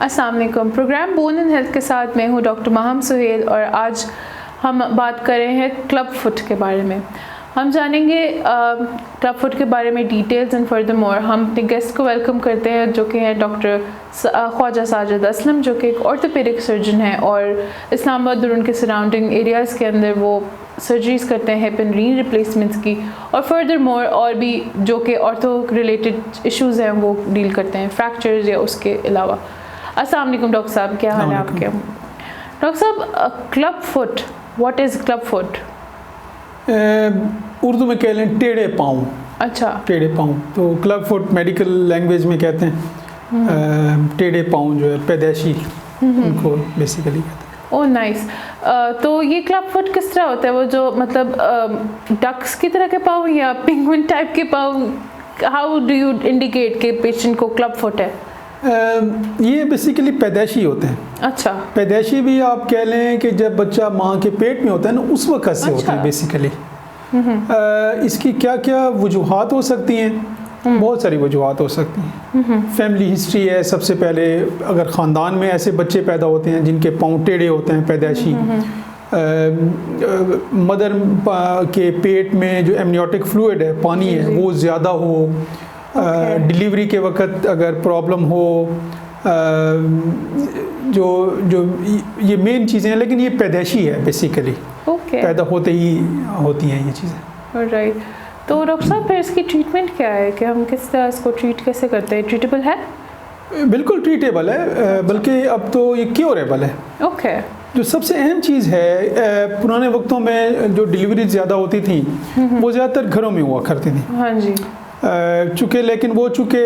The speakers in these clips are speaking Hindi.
अस्सलाम वालेकुम। प्रोग्राम बोन एंड हेल्थ के साथ मैं हूँ डॉक्टर माहम सुहेल और आज हम बात कर रहे हैं क्लब फुट के बारे में। हम जानेंगे क्लब फुट के बारे में डिटेल्स एंड फर्दर मोर हम अपने गेस्ट को वेलकम करते हैं जो कि हैं डॉक्टर ख्वाजा साजिद असलम, जो कि एक ऑर्थोपेडिक सर्जन है और इस्लामाबाद और उनके सराउंडिंग एरियाज़ के अंदर वो सर्जरीज करते हैं हिप एंड नी रिप्लेसमेंट्स की और फर्दर मोर और भी जो कि ऑर्थो रिलेटेड इश्यूज़ हैं वो डील करते हैं, फ्रैक्चर्स या उसके अलावा। अस्सलाम वालेकुम डॉक्टर साहब, क्या हाल है आपके? डॉक्टर साहब, club foot, what is club foot? Urdu में कह लें टेढ़े पाँव। अच्छा, टेढ़े पाँव तो क्लब फुट मेडिकल लैंग्वेज में कहते हैं। टेढ़े पाँव जो है पैदाइशी उनको बेसिकली कहते हैं। Oh nice. तो ये क्लब फुट किस तरह होता है? वो जो मतलब डक्स की तरह के पाँव या पेंगुइन टाइप के पाँव? हाउ डू यू इंडिकेट कि पेशेंट को क्लब फुट है? ये बेसिकली पैदाइशी होते हैं। अच्छा, पैदाइशी भी आप कह लें कि जब बच्चा माँ के पेट में होता है ना उस वक्त से होते हैं बेसिकली। इसकी क्या क्या वजूहात हो सकती हैं? बहुत सारी वजूहात हो सकती हैं। फैमिली हिस्ट्री है सबसे पहले। अगर ख़ानदान में ऐसे बच्चे पैदा होते हैं जिनके पाँव टेढ़े होते हैं पैदाइशी, मदर के पेट में जो एमनियोटिक फ्लूइड है, पानी है, वो ज़्यादा हो, डिलीवरी के वक्त अगर प्रॉब्लम हो, जो ये मेन चीज़ें हैं, लेकिन ये पैदाइशी है बेसिकली। पैदा होते ही होती हैं ये चीज़ें। राइट। तो डॉक्टर साहब फिर इसकी ट्रीटमेंट क्या है कि हम किस तरह इसको ट्रीट कैसे करते हैं? ट्रीटेबल है? बिल्कुल ट्रीटेबल है, बल्कि अब तो ये क्योरेबल है। ओके। जो सबसे अहम चीज़ है, पुराने वक्तों में जो डिलीवरी ज़्यादा होती थी वो ज़्यादातर घरों में हुआ करती थी। हाँ जी। लेकिन चूँकि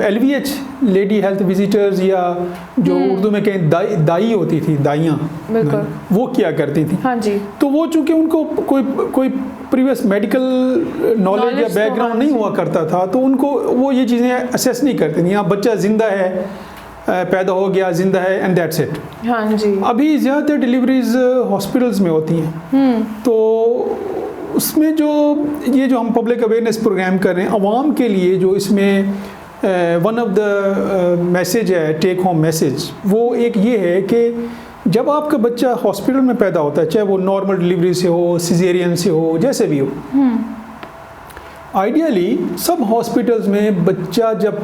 LVH लेडी हेल्थ विजिटर्स या जो उर्दू में कहें दाई होती थी, दाइयाँ, वो किया करती थी। हाँ जी। तो वो चूँकि उनको कोई प्रीवियस मेडिकल नॉलेज या बैकग्राउंड नहीं हुआ करता था, तो उनको वो ये चीज़ें असेस नहीं करती थी। यहाँ बच्चा ज़िंदा है, पैदा हो गया, ज़िंदा है, एंड दैट्स इट। हाँ जी। अभी ज़्यादातर डिलीवरीज हॉस्पिटल्स में होती हैं, तो उसमें जो हम पब्लिक अवेयरनेस प्रोग्राम कर रहे हैं अवाम के लिए, जो इसमें वन ऑफ द मैसेज है, टेक होम मैसेज, वो एक ये है कि जब आपका बच्चा हॉस्पिटल में पैदा होता है, चाहे वो नॉर्मल डिलीवरी से हो, सिजेरियन से हो, जैसे भी हो, आइडियली सब हॉस्पिटल्स में बच्चा जब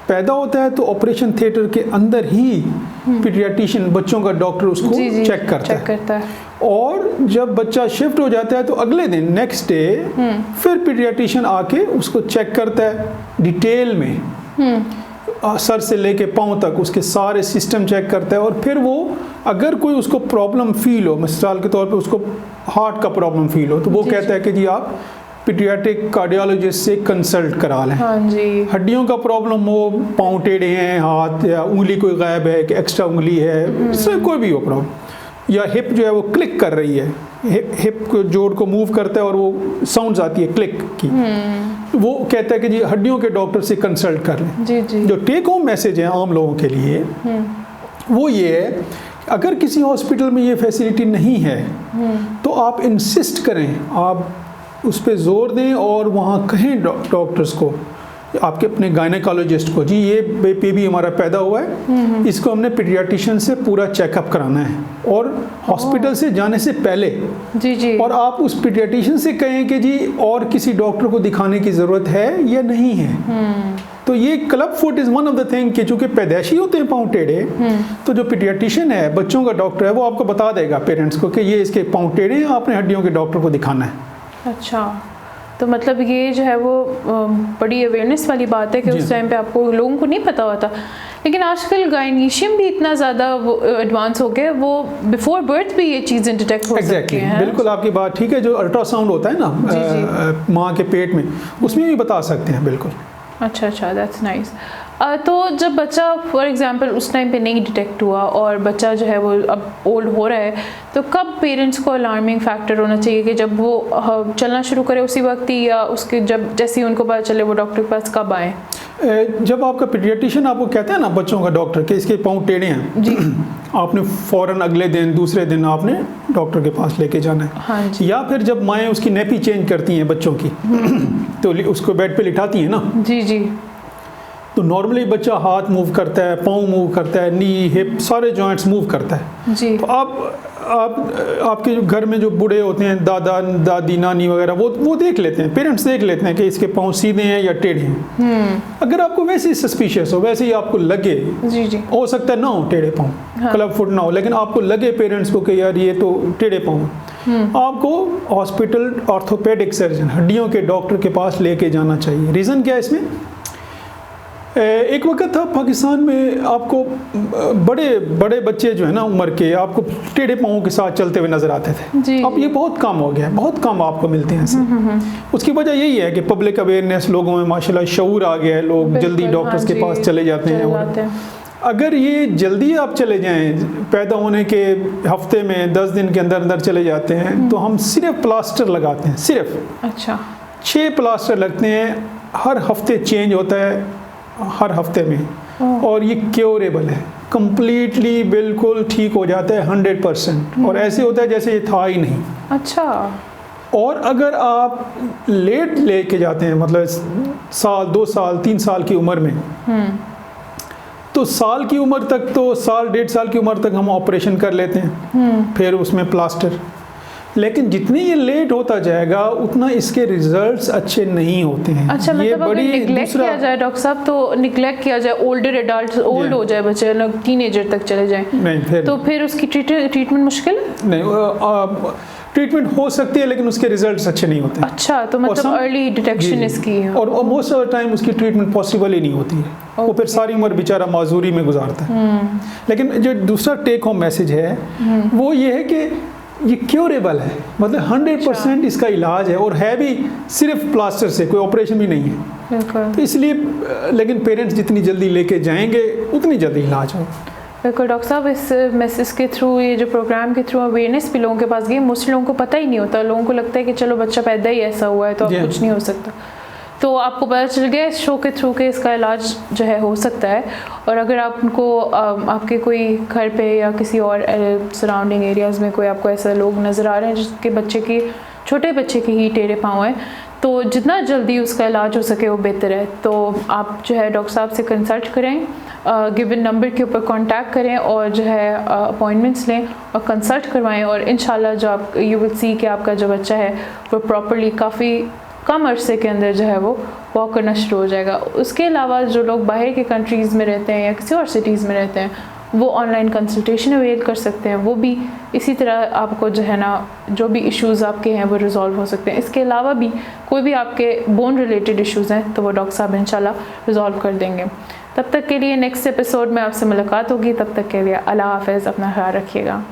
पैदा होता है तो ऑपरेशन थिएटर के अंदर ही पीडियाट्रिशियन, बच्चों का डॉक्टर, उसको चेक करता है। और जब बच्चा शिफ्ट हो जाता है तो अगले दिन, नेक्स्ट डे, फिर पीडियाट्रिशियन आके उसको चेक करता है डिटेल में, सर से लेके पाँव तक उसके सारे सिस्टम चेक करता है। और फिर वो अगर कोई उसको प्रॉब्लम फील हो, मिसाल के तौर पे उसको हार्ट का प्रॉब्लम फील हो, तो वो कहता है कि जी आप पीडियाट्रिक कार्डियोलॉजिस्ट से कंसल्ट करा लें। हाँ जी। हड्डियों का प्रॉब्लम हो, पाँव टेढ़े हैं, हाथ या उंगली कोई गायब है, कि एक्स्ट्रा उंगली है, इससे कोई भी हो प्रॉब्लम, या हिप जो है वो क्लिक कर रही है, हिप को जोड़ को मूव करता है और वो साउंड्स आती है क्लिक की, वो कहता है कि जी हड्डियों के डॉक्टर से कंसल्ट कर लें। जी जी। जो टेक होम मैसेज है आम लोगों के लिए, वो ये है, अगर किसी हॉस्पिटल में ये फैसिलिटी नहीं है तो आप इंसिस्ट करें, आप उस पर जोर दें और वहाँ कहें डॉक्टर्स को, आपके अपने गायनेकोलॉजिस्ट को, जी ये बेबी हमारा पैदा हुआ है, इसको हमने पीडियाट्रिशियन से पूरा चेकअप कराना है, और हॉस्पिटल से जाने से पहले। जी जी। और आप उस पीडियाट्रिशियन से कहें कि जी और किसी डॉक्टर को दिखाने की ज़रूरत है या नहीं है। तो ये club foot is one of the thing कि चूँकि पैदाइशी होते हैं पाँव टेढ़े, तो जो पीडियाट्रिशियन है, बच्चों का डॉक्टर है, वो आपको बता देगा पेरेंट्स को कि ये इसके पाँव टेढ़े हैं, आपने हड्डियों के डॉक्टर को दिखाना है। अच्छा, तो मतलब ये जो है वो बड़ी अवेयरनेस वाली बात है कि उस टाइम पे आपको लोगों को नहीं पता होता। लेकिन आजकल गायनीशियम भी इतना ज़्यादा एडवांस हो गया, वो बिफोर बर्थ भी ये चीज़ें डिटेक्ट हो सकती हैं। बिल्कुल आपकी बात ठीक है। जो अल्ट्रासाउंड होता है ना माँ के पेट में, उसमें भी बता सकते हैं। बिल्कुल। अच्छा अच्छा, दैट्स नाइस। तो जब बच्चा फॉर एग्जांपल उस टाइम पे नहीं डिटेक्ट हुआ और बच्चा जो है वो अब ओल्ड हो रहा है, तो कब पेरेंट्स को अलार्मिंग फैक्टर होना चाहिए कि जब वो चलना शुरू करे उसी वक्त ही, या उसके जब जैसे ही उनको पता चले वो डॉक्टर के पास कब आए? जब आपका पीडियाट्रिशियन आपको कहता है ना, बच्चों का डॉक्टर, कि इसके पाँव टेढ़े हैं जी, आपने फ़ौरन अगले दिन, दूसरे दिन आपने डॉक्टर के पास लेके जाना है। हाँ जी। या फिर जब माएँ उसकी नेपी चेंज करती हैं बच्चों की, तो उसको बेड पे लिटाती हैं ना। जी जी। तो नॉर्मली बच्चा हाथ मूव करता है, पाँव मूव करता है, नी हिप सारे जॉइंट्स मूव करता है जी। तो आपके जो घर में जो बूढ़े होते हैं, दादा दादी नानी वगैरह, वो देख लेते हैं, पेरेंट्स देख लेते हैं कि इसके पाँव सीधे हैं या टेढ़े हैं। अगर आपको वैसे ही सस्पिशियस हो, वैसे ही आपको लगे, जी जी, हो सकता है ना हो टेढ़े पाँव, हाँ। क्लब फुट ना हो, लेकिन आपको लगे पेरेंट्स को कि यार ये तो टेढ़े पाँव, आपको हॉस्पिटल ऑर्थोपेडिक सर्जन, हड्डियों के डॉक्टर के पास लेके जाना चाहिए। रीज़न क्या है इसमें? एक वक्त था पाकिस्तान में आपको बड़े बड़े बच्चे जो है ना उम्र के, आपको टेढ़े पाँवों के साथ चलते हुए नजर आते थे। अब ये बहुत कम हो गया है, बहुत कम आपको मिलते हैं ऐसे। उसकी वजह यही है कि पब्लिक अवेयरनेस, लोगों में माशाल्लाह शऊर आ गया है, लोग जल्दी डॉक्टर्स के पास चले जाते हैं। और अगर ये जल्दी आप चले जाएं, पैदा होने के हफ्ते में 10 दिन के अंदर अंदर चले जाते हैं, तो हम सिर्फ प्लास्टर लगाते हैं, सिर्फ। अच्छा। 6 प्लास्टर लगते हैं, हर हफ्ते चेंज होता है, हर हफ्ते में, और ये क्योरेबल है, कंप्लीटली बिल्कुल ठीक हो जाता है 100%, और ऐसे होता है जैसे ये था ही नहीं। अच्छा। और अगर आप लेट लेके जाते हैं, मतलब साल 2 साल 3 साल की उम्र में, तो साल की उम्र तक, तो साल 1.5 साल की उम्र तक हम ऑपरेशन कर लेते हैं, फिर उसमें प्लास्टर। लेकिन जितनी ये लेट होता जाएगा उतना इसके रिजल्ट्स अच्छे नहीं होते हैं। अच्छा, ये मतलब बड़ी निगलेक्ट किया जाए डॉक्टर साहब, तो निगलेक्ट किया जाए, ओल्डर एडल्ट, ओल्ड हो जाए बच्चे, टीनेजर तक चले जाएं, नहीं तो फिर उसकी ट्रीटमेंट मुश्किल नहीं, ट्रीटमेंट हो सकती है लेकिन उसके रिजल्ट्स अच्छे नहीं होते। अच्छा, तो मतलब अर्ली डिटेक्शन इसकी है, और मोस्ट ऑफ द टाइम उसकी ट्रीटमेंट पॉसिबल ही नहीं होती है। वो फिर सारी उम्र बेचारा माजूरी में गुजारता है। लेकिन जो दूसरा टेक होम मैसेज है वो ये है कि ये क्योरेबल है, मतलब 100% इसका इलाज है, और है भी सिर्फ प्लास्टर से, कोई ऑपरेशन भी नहीं है। तो इसलिए, लेकिन पेरेंट्स जितनी जल्दी लेके जाएंगे उतनी जल्दी इलाज हो। बिल्कुल डॉक्टर साहब, इस मैसेज के थ्रू, ये जो प्रोग्राम के थ्रू अवेयरनेस भी लोगों के पास गई, मोस्टली लोगों को पता ही नहीं होता, लोगों को लगता है कि चलो बच्चा पैदा ही ऐसा हुआ है तो अब कुछ नहीं हो सकता। तो आपको पता चल गया इस शो के थ्रू के इसका इलाज जो है हो सकता है। और अगर आपको आपके कोई घर पे या किसी और सराउंडिंग एरियाज़ में कोई आपको ऐसे लोग नज़र आ रहे हैं जिसके बच्चे की, छोटे बच्चे के ही टेढ़े पाँव हैं, तो जितना जल्दी उसका इलाज हो सके वो बेहतर है। तो आप जो है डॉक्टर साहब से कंसल्ट करें, गिवन नंबर के ऊपर कांटेक्ट करें और जो है अपॉइंटमेंट्स लें और कंसल्ट करवाएं, और इंशाल्लाह जो आप यू विल सी कि आपका जो बच्चा है वो प्रॉपरली काफ़ी कम अरसे के अंदर जो है वो वॉक करना शुरू हो जाएगा। उसके अलावा जो लोग बाहर के कंट्रीज़ में रहते हैं या किसी और सिटीज़ में रहते हैं, वो ऑनलाइन कंसल्टेशन अवेल कर सकते हैं, वो भी इसी तरह आपको जो है ना, जो भी इश्यूज़ आपके हैं वो रिजॉल्व हो सकते हैं। इसके अलावा भी कोई भी आपके बोन रिलेटेड इश्यूज़ हैं तो वो डॉक्टर साहब इंशाल्लाह रिजॉल्व कर देंगे। तब तक के लिए नेक्स्ट एपिसोड में आपसे मुलाकात होगी, तब तक के लिए अल्लाह हाफ़िज़, अपना ख्याल रखिएगा।